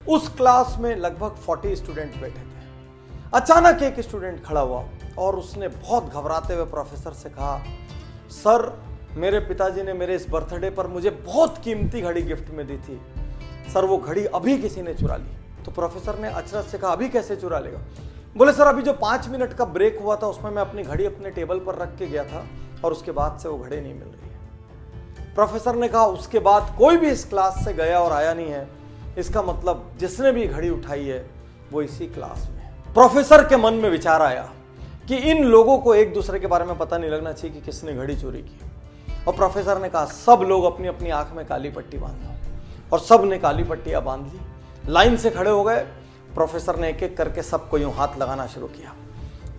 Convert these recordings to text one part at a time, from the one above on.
उस क्लास में लगभग 40 स्टूडेंट बैठे थे। अचानक एक स्टूडेंट खड़ा हुआ और उसने बहुत घबराते हुए प्रोफेसर से कहा, सर मेरे पिताजी ने मेरे इस बर्थडे पर मुझे बहुत कीमती घड़ी गिफ्ट में दी थी, सर वो घड़ी अभी किसी ने चुरा ली। तो प्रोफेसर ने अचरज से कहा, अभी कैसे चुरा लेगा? बोले, सर अभी जो 5 मिनट का ब्रेक हुआ था उसमें मैं अपनी घड़ी अपने टेबल पर रख के गया था और उसके बाद से वो घड़ी नहीं मिल रही है। प्रोफेसर ने कहा, उसके बाद कोई भी इस क्लास से गया और आया नहीं है, इसका मतलब जिसने भी घड़ी उठाई है वो इसी क्लास में है। प्रोफेसर के मन में विचार आया कि इन लोगों को एक दूसरे के बारे में पता नहीं लगना चाहिए कि किसने घड़ी चोरी की। और प्रोफेसर ने कहा, सब लोग अपनी अपनी आंख में काली पट्टी बांध लो। और सब ने काली पट्टियां बांध ली, लाइन से खड़े हो गए। प्रोफेसर ने एक एक करके सबको यूं हाथ लगाना शुरू किया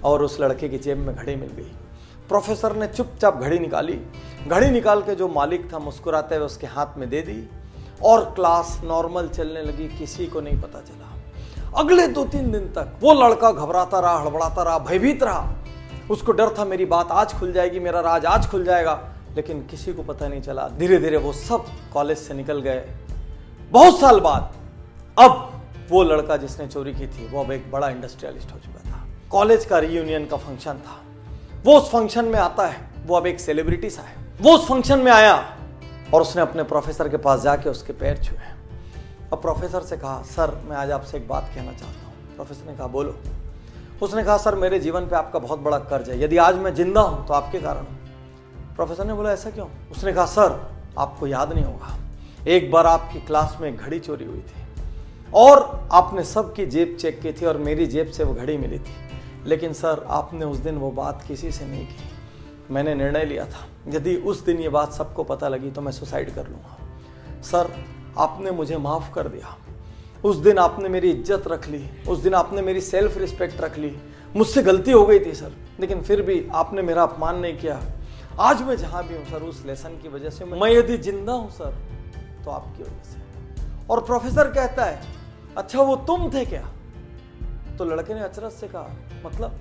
और उस लड़के की जेब में घड़ी मिल गई। प्रोफेसर ने चुपचाप घड़ी निकाली, घड़ी निकाल के जो मालिक था मुस्कुराते हुए उसके हाथ में दे दी और क्लास नॉर्मल चलने लगी, किसी को नहीं पता चला। अगले 2-3 दिन तक वो लड़का घबराता रहा, हड़बड़ाता रहा, भयभीत रहा। उसको डर था मेरी बात आज खुल जाएगी, मेरा राज आज खुल जाएगा, लेकिन किसी को पता नहीं चला। धीरे धीरे वो सब कॉलेज से निकल गए। बहुत साल बाद अब वो लड़का जिसने चोरी की थी वो अब एक बड़ा इंडस्ट्रियलिस्ट हो चुका था। कॉलेज का रीयूनियन का फंक्शन था, वो उस फंक्शन में आता है, वो अब एक सेलिब्रिटी सा है। वो उस फंक्शन में आया और उसने अपने प्रोफेसर के पास जाके उसके पैर छुए। अब प्रोफेसर से कहा, सर मैं आज आपसे एक बात कहना चाहता हूँ। प्रोफेसर ने कहा, बोलो। उसने कहा, सर मेरे जीवन पे आपका बहुत बड़ा कर्ज है, यदि आज मैं जिंदा हूं तो आपके कारण हूं। प्रोफेसर ने बोला, ऐसा क्यों? उसने कहा, सर आपको याद नहीं होगा, एक बार आपकी क्लास में एक घड़ी चोरी हुई थी और आपने सबकी जेब चेक की थी और मेरी जेब से वो घड़ी मिली थी, लेकिन सर आपने उस दिन वो बात किसी से नहीं की। मैंने निर्णय लिया था यदि उस दिन ये बात सबको पता लगी तो मैं सुसाइड कर लूँगा। सर आपने मुझे माफ़ कर दिया, उस दिन आपने मेरी इज्जत रख ली, उस दिन आपने मेरी सेल्फ रिस्पेक्ट रख ली। मुझसे गलती हो गई थी सर, लेकिन फिर भी आपने मेरा अपमान नहीं किया। आज मैं जहाँ भी हूँ सर उस लेसन की वजह से, मैं यदि जिंदा हूँ सर तो आपकी वजह से। और प्रोफेसर कहता है, अच्छा वो तुम थे क्या? तो लड़के ने अचरज से कहा, मतलब?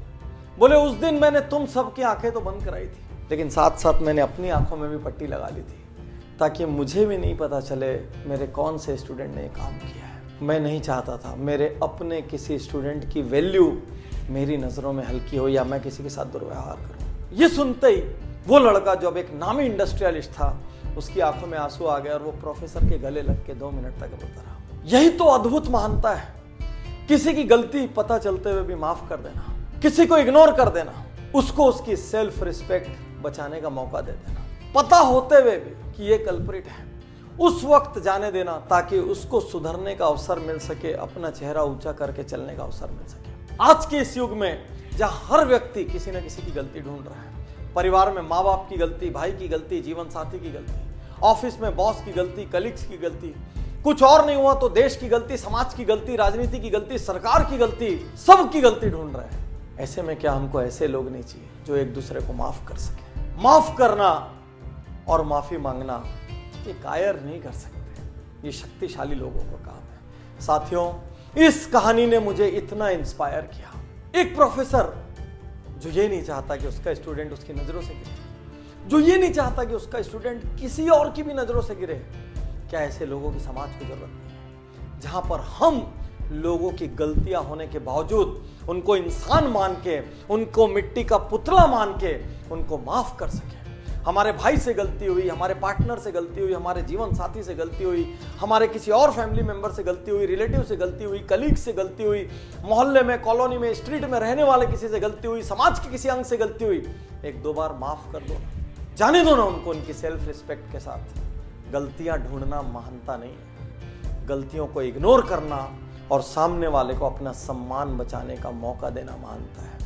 बोले, उस दिन मैंने तुम सबकी आंखें तो बंद कराई थी, लेकिन साथ साथ मैंने अपनी आंखों में भी पट्टी लगा ली थी ताकि मुझे भी नहीं पता चले मेरे कौन से स्टूडेंट ने काम किया है। मैं नहीं चाहता था मेरे अपने किसी स्टूडेंट की वैल्यू मेरी नज़रों में हल्की हो या मैं किसी के साथ दुर्व्यवहार करूं। ये सुनते ही वो लड़का जो अब एक नामी इंडस्ट्रियलिस्ट था, उसकी आंखों में आंसू आ गया और वो प्रोफेसर के गले लग के 2 मिनट तक रोता रहा। यही तो अद्भुत महानता है, किसी की गलती पता चलते हुए भी माफ कर देना, किसी को इग्नोर कर देना, उसको उसकी सेल्फ रिस्पेक्ट बचाने का मौका दे देना, पता होते हुए भी कि ये कल्प्रिट है, उस वक्त जाने देना ताकि उसको सुधरने का अवसर मिल सके, अपना चेहरा ऊंचा करके चलने का अवसर मिल सके। आज के इस युग में जहां हर व्यक्ति किसी न किसी की गलती ढूंढ रहा है, परिवार में माँ बाप की गलती, भाई की गलती, जीवन साथी की गलती, ऑफिस में बॉस की गलती, कलीग्स की गलती, कुछ और नहीं हुआ तो देश की गलती, समाज की गलती, राजनीति की गलती, सरकार की गलती, सबकी गलती ढूंढ रहे हैं। ऐसे में क्या हमको ऐसे लोग नहीं चाहिए जो एक दूसरे को माफ कर सके? माफ करना और माफी मांगना ये कायर नहीं कर सकते, ये शक्तिशाली लोगों का काम है। साथियों, इस कहानी ने मुझे इतना इंस्पायर किया। एक प्रोफेसर जो ये नहीं चाहता कि उसका स्टूडेंट उसकी नजरों से गिरे, जो ये नहीं चाहता कि उसका स्टूडेंट किसी और की भी नजरों से गिरे, क्या ऐसे लोगों की समाज को जरूरत नहीं है? जहां पर हम लोगों की गलतियां होने के बावजूद उनको इंसान मान के, उनको मिट्टी का पुतला मान के उनको माफ कर सके। हमारे भाई से गलती हुई, हमारे पार्टनर से गलती हुई, हमारे जीवन साथी से गलती हुई, हमारे किसी और फैमिली मेंबर से गलती हुई, रिलेटिव से गलती हुई, कलीग से गलती हुई, मोहल्ले में, कॉलोनी में, स्ट्रीट में रहने वाले किसी से गलती हुई, समाज के किसी अंग से गलती हुई, 1-2 बार माफ कर दो, जाने दो ना उनको उनकी सेल्फ रिस्पेक्ट के साथ। गलतियां ढूंढना महानता नहीं है, गलतियों को इग्नोर करना और सामने वाले को अपना सम्मान बचाने का मौका देना महानता है।